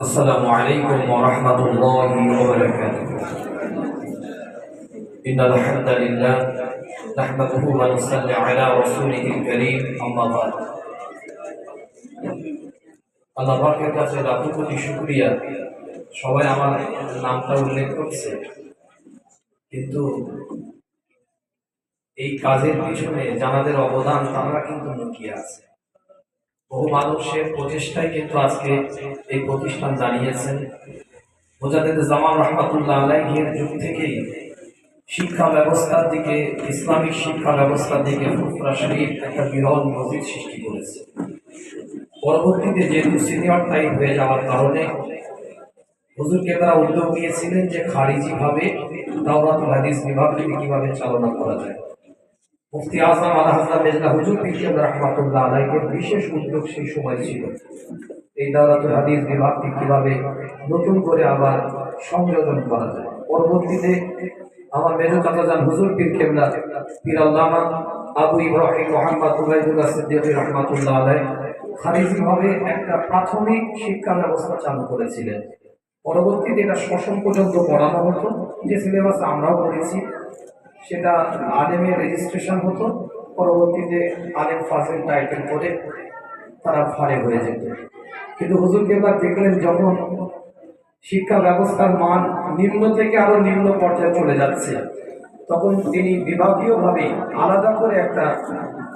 السلام عليكم ورحمة الله وبركاته. إن الحمد لله نحمده ونصلي على رسوله الكريم أما بعد. আল্লাহ পাকের কাছে লাখো কোটি শুকরিয়া। সবাই আমার নামটা উল্লেখ করছে, কিন্তু এই কাজের পিছনে যাদের অবদান তারা কিন্তু লুকিয়ে আছে। বহু মানুষের প্রচেষ্টায় কিন্তু আজকে এই প্রতিষ্ঠান দাঁড়িয়েছেন। মুজাদ্দিদ জামান রহমাতুল্লাহ আলাইহির যুগ থেকেই শিক্ষা ব্যবস্থার দিকে, ইসলামিক শিক্ষা ব্যবস্থার দিকে ফুরফুরা শরীফ একটা বিরল মসজিদ সৃষ্টি করেছে। পরবর্তীতে যেহেতু সিনিয়র টাইপ হয়ে যাওয়ার কারণে হুজুরকে তারা উদ্যোগ নিয়েছিলেন যে খারিজি ভাবে দাওরাতুল হাদিস বিভাগটিকে কিভাবে চালনা করা যায়। মুফতি আজম আলা হযরত মেজলা হুজুর পীর কেবলা রাহমাতুল্লাহ আলাইহির বিশেষ উদ্যোগ সেই সময় ছিল এই দাওরাতুল হাদিস বিভাগটি কিভাবে নতুন করে আবার সংযোজন করা যায়। পরবর্তীতে আমার মেজো চাচাজান হুজুর পীর কেবলা পীর আল্লামা আবু ইব্রাহিম মুহাম্মদ উবাইদুল্লাহ সিদ্দিকী রাহমাতুল্লাহ আলাইহি খারিজি ভাবে একটা প্রাথমিক শিক্ষা ব্যবস্থা চালু করেছিলেন। পরবর্তীতে এটা ষষ্ঠ পর্যন্ত পড়ানো হতো, যে সিলেবাস আমরাও পড়েছি। সেটা আলেমের রেজিস্ট্রেশন হতো, পরবর্তীতে আলেম ফাজিল টাইটেল করে তারা ফারে হয়ে যেত। কিন্তু হুজুর কেবলা দেখলেন যখন শিক্ষা ব্যবস্থার মান নিম্ন থেকে আরো নিম্ন পর্যায়ে চলে যাচ্ছে, তখন তিনি বিভাগীয়ভাবে আলাদা করে একটা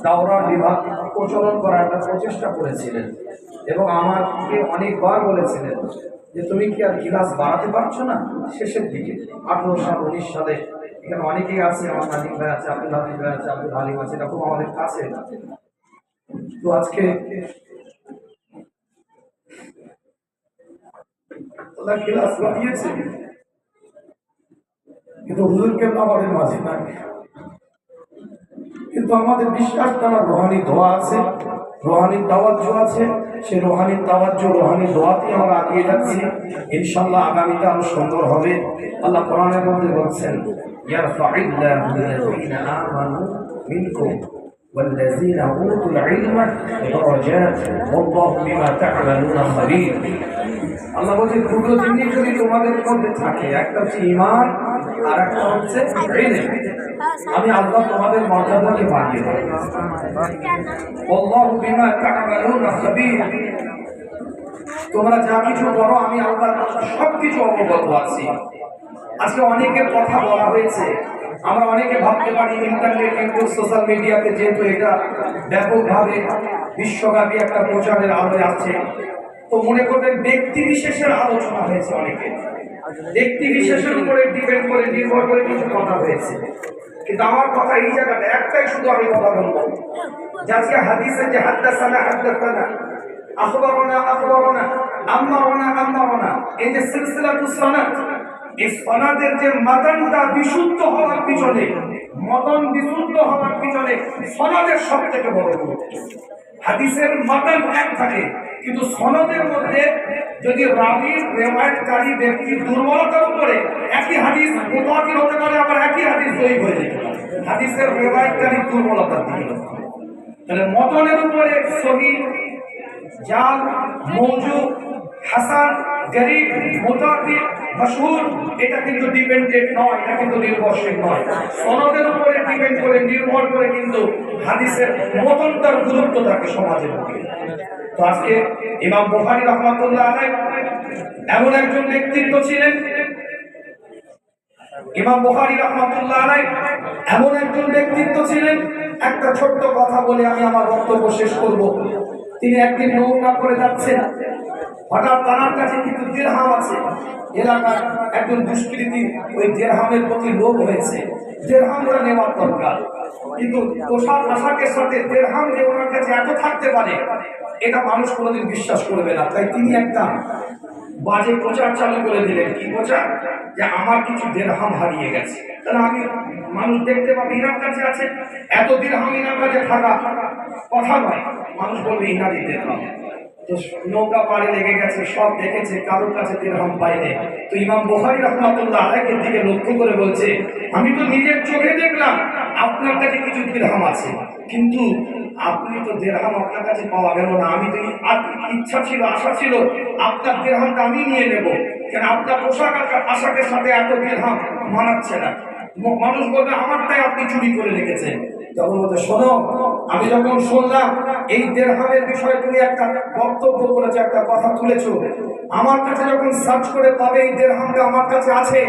দাওরা বিভাগ প্রচলন করার একটা প্রচেষ্টা করেছিলেন এবং আমাকে অনেকবার বলেছিলেন যে তুমি কি আর ক্লাস বাড়াতে পারছো না। শেষের দিকে 18 সাল 19 সালে এখানে অনেকেই আছে, আমার নাজিম ভাই আছে, আব্দুল হামিদ ভাই আছে, আব্দুল হালিম আছে, এটা খুব আমাদের কাছে। তো আজকে ওরা ক্লাস বাড়িয়েছে, কিন্তু হুজুরকে আমাদের মাঝে নাই। কিন্তু আমাদের বিশ্বাস তারা রোহানি দোয়া আছে, রোহানি তাওয়াজ্জু আছে। সেই রোহানি তাওয়াজ্জু, রোহানি দোয়াতে আমরা এগিয়ে যাচ্ছি। ইনশাআল্লাহ আগামীতে আরো সুন্দর হবে। আল্লাহ কোরআনের মধ্যে বলছেন, ইয়ারফাইল্লাহু আল্লাযীনা আমানু মিনকুম ওয়াল্লাযীনা উতুল ইলমা দারাজাত ওয়াল্লাহু বিমা তা'মালুনা খাবীর। আল্লাহ বলছেন দুটো জিনিস যদি তোমাদের মধ্যে থাকে, একটা হচ্ছে ঈমান আর একটা হচ্ছে ইলম, আমি আল্লাহ তোমাদের মর্যাদাকে বাড়িয়ে দেব। আল্লাহু বিমা তা'মালুনা খাবীর, তোমরা যা কিছু করো আমি আল্লাহ সবকিছু অবগত আছি। আজকে অনেকের কথা বলা হয়েছে, আমরা অনেকে ভাবতে পারি ইন্টারনেট, ইউটিউব, সোশ্যাল মিডিয়াতে যেহেতু এটা ব্যাপকভাবে বিশ্বব্যাপী একটা প্রচারের আলোয় আছে, তো মনে করবেন ব্যক্তি বিশেষের আলোচনা হয়েছে। অনেকে ব্যক্তি বিশেষের উপরে ডিপেন্ড করে, নির্ভর করে কিছু কথা হয়েছে। কিন্তু আমার কথা এই জায়গাটা একটাই, শুধু আমি কথা বলবো যে আজকে হাদিসে যে হাদ্দাসানা আখবারনা আম্মারনা, এই যে সিলসিলাতুস সনাদ, এই সনাদের যে মাতানটা বিশুদ্ধ হওয়ার পিছনে, মতন বিশুদ্ধ হওয়ার পিছনে সনাদের সবথেকে বড় ভূমিকা। হাদিসের মাতান এক থাকে, কিন্তু সনদের মধ্যে যদি রাবীর রিওয়ায়াতকারী ব্যক্তির দুর্বলতার উপরে একই হাদিস মুতাওয়াতির হতে পারে, আবার একই হাদিস জয়ীফ হয়ে যেতে পারে হাদিসের রিওয়ায়াতকারী দুর্বলতার দিকে। তাহলে মতনের উপরে সহিহ, জাল, মওজু, হাসান, গরীব, মুতাওয়াতির, মাশহুর, এটা কিন্তু ডিপেন্ডেন্ট নয়, এটা কিন্তু নির্ভরশীল নয়। সনদের উপরে ডিপেন্ড করে, নির্ভর করে কিন্তু হাদিসের মতনটার গুরুত্ব থাকে সমাজের মধ্যে। তো আজকে ইমাম বুখারী রাহমাতুল্লাহ আলাইহি এমন একজন ব্যক্তিত্ব ছিলেন, ইমাম বুখারী রাহমাতুল্লাহ আলাইহি এমন একজন ব্যক্তিত্ব ছিলেন। একটা ছোট্ট কথা বলে আমি আমার বক্তব্য শেষ করব। তিনি একদিন নৌকা করে যাচ্ছেন, হঠাৎ তার কাছে কিছু দিরহাম আছে। এলাকার একজন দুষ্কৃতী ওই দিরহামের প্রতি লোভ হয়েছে, দিরহামটা নেওয়ার দরকার। কিন্তু পোশাক আশাকের সাথে দিরহাম যে ওনার কাছে এত থাকতে পারে, এটা মানুষ কোনোদিন বিশ্বাস করবে না। তাই তিনি একটা বাজে প্রচার চালু করে দিলেন। কি প্রচার? যে আমার কিছু দিরহাম হারিয়ে গেছে। তাহলে আমি মানুষ দেখতে পাবো ইনার কাছে আছে, এত দিরহাম ইনার কাছে থাকা কথা নয়, মানুষ বলবে ইনারই দিরহাম। তো নৌকা পাড়ে লেগে গেছে, সব দেখেছে, কারোর কাছে দিরহাম পাইনি। তো ইমাম বুখারী রাহমাতুল্লাহ আলাইহির দিকে লক্ষ্য করে বলছে, আমি তো নিজের চোখে দেখলাম আপনার কাছে কিছু দিরহাম আছে, কিন্তু আপনি তো দিরহাম আপনার কাছে পাওয়া গেল না, আমি তো ইচ্ছা ছিল, আশা ছিল আপনার দিরহামটা আমি নিয়ে নেব, কেন আপনার পোশাক আশাকের সাথে এত দিরহাম মানাচ্ছে না। মানুষ বলবে আমারটাই আপনি চুরি করে রেখেছেন। তখন বলতে শোনো, আমি যখন শুনলাম এই দিরহামের বিষয়ে তুমি একটা বক্তব্য করেছো, একটা কথা তুলেছো, আমার কাছে যখন সার্চ করে পাবে এই দিরহামটা আমার কাছে আছে,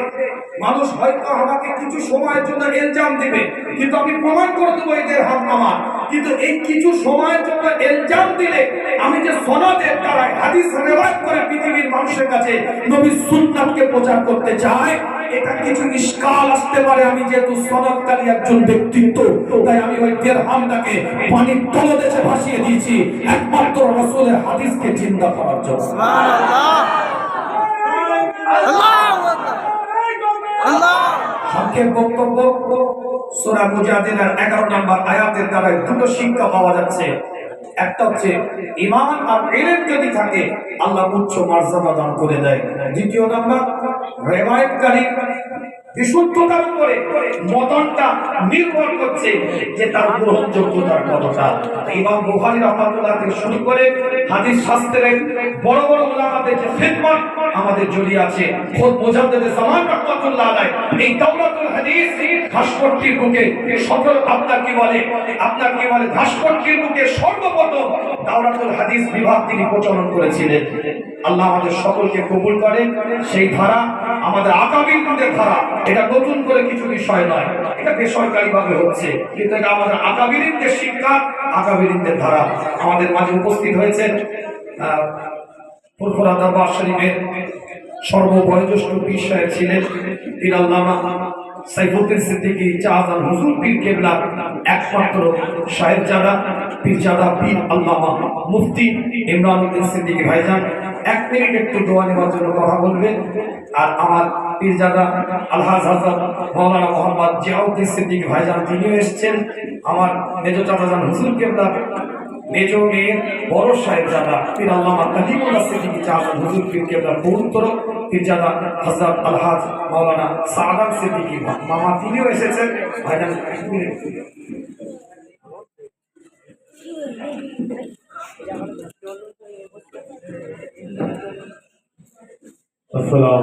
মানুষ হয়তো আমাকে কিছু সময়ের জন্য ইলজাম দিবে, কিন্তু আমি প্রমাণ করে দেবো এই দিরহাম আমার। কিন্তু এই কিছু সময়ের জন্য ইলজাম দিলে আমি যে সনদের দ্বারা হাদিস রিওয়ায়াত করে পৃথিবীর মানুষের কাছে নবীর সুন্নাতকে প্রচার করতে চাই, এটা কিছু ইশকাল আসতে পারে। আমি যেহেতু সনদকারী একজন ব্যক্তিত্ব, তাই আমি ওই দিরহামটাকে পানির তলদেশে ভাসিয়ে দিয়েছি একমাত্র রাসূলের হাদিসকে জিন্দা করার জন্য। সুবহানাল্লাহ, আল্লাহু আকবার, আল্লাহ। সংক্ষেপ বক্তব্য, সূরা মুজাদিলার 11 নম্বর আয়াতের দ্বারা দুটো শিক্ষা পাওয়া যাচ্ছে। একটা হচ্ছে ঈমান আর ইলম যদি থাকে আল্লাহ উচ্চ মর্যাদা দান করে দেয়। দ্বিতীয় নাম্বার, রিওয়ায়াতকারী বিশুদ্ধতার উপরে মতনটা নির্ভর করছে যে তার গ্রহণযোগ্যতার কতটা। ইমাম বুখারী রাহমাতুল্লাহ থেকে শুরু করে হাদিস শাস্ত্রের বড় বড় উলামাদের যে খিদমত আমাদের জড়িয়ে আছে, খোদ মুজাদ্দিদে জামান রাহমাতুল্লাহ আলাইহি এই দাওলাতুল হাদিস ভাস্কর্যের বুকে সকল আপনার কি বলে ভাস্কর্যের বুকে সর্বপ্রথম দাওলাতুল হাদিস বিভাগ তিনি প্রচলন করেছিলেন। আল্লাহ আমাদের সকলকে কবুল করেন। সেই ধারা আমাদের আকাবিরদের ধারা, এটা নতুন করে কিছু বিষয় নয়, এটা বেসরকারি ভাবে হচ্ছে, কিন্তু এটা আমাদের আকাবিরদের শিক্ষা, আকাবিরদের ধারা। আমাদের মাঝে উপস্থিত হয়েছেন ফুরফুরা দরবার শরীফের সর্ববয়োজ্যেষ্ঠ পীর সাহেব ছিলেন পীর আল্লামা সাইফুদ্দিন সিদ্দিকী চাঁদান হুজুর পীর কেবলা একমাত্র সাহেবজাদা পীরজাদা পীর আল্লামা মুফতি ইমরান উদ্দিন সিদ্দিকী ভাইজান 1 মিনিট একটু দোয়া নেওয়ার জন্য কথা বলবেন। আর আমার পীরজাদা আলহাজ হযরত মাওলানা মোহাম্মদ জিয়াউদ্দিন সিদ্দিকী ভাইজান তিনিও এসেছেন। আমার মেজো চাচাজান হুজুর কেবলা মেজো মেয়ের বড় সাহেবজাদা পীর আল্লামা কালিমুল্লাহ সিদ্দিকী চাচাজান হুজুর পীর কেবলা পৌত্র পীরজাদা হযরত আলহাজ মাওলানা সাআদাত সিদ্দিকী মামা তিনিও এসেছেন। ভাইজান 1 মিনিট। আসসালাম।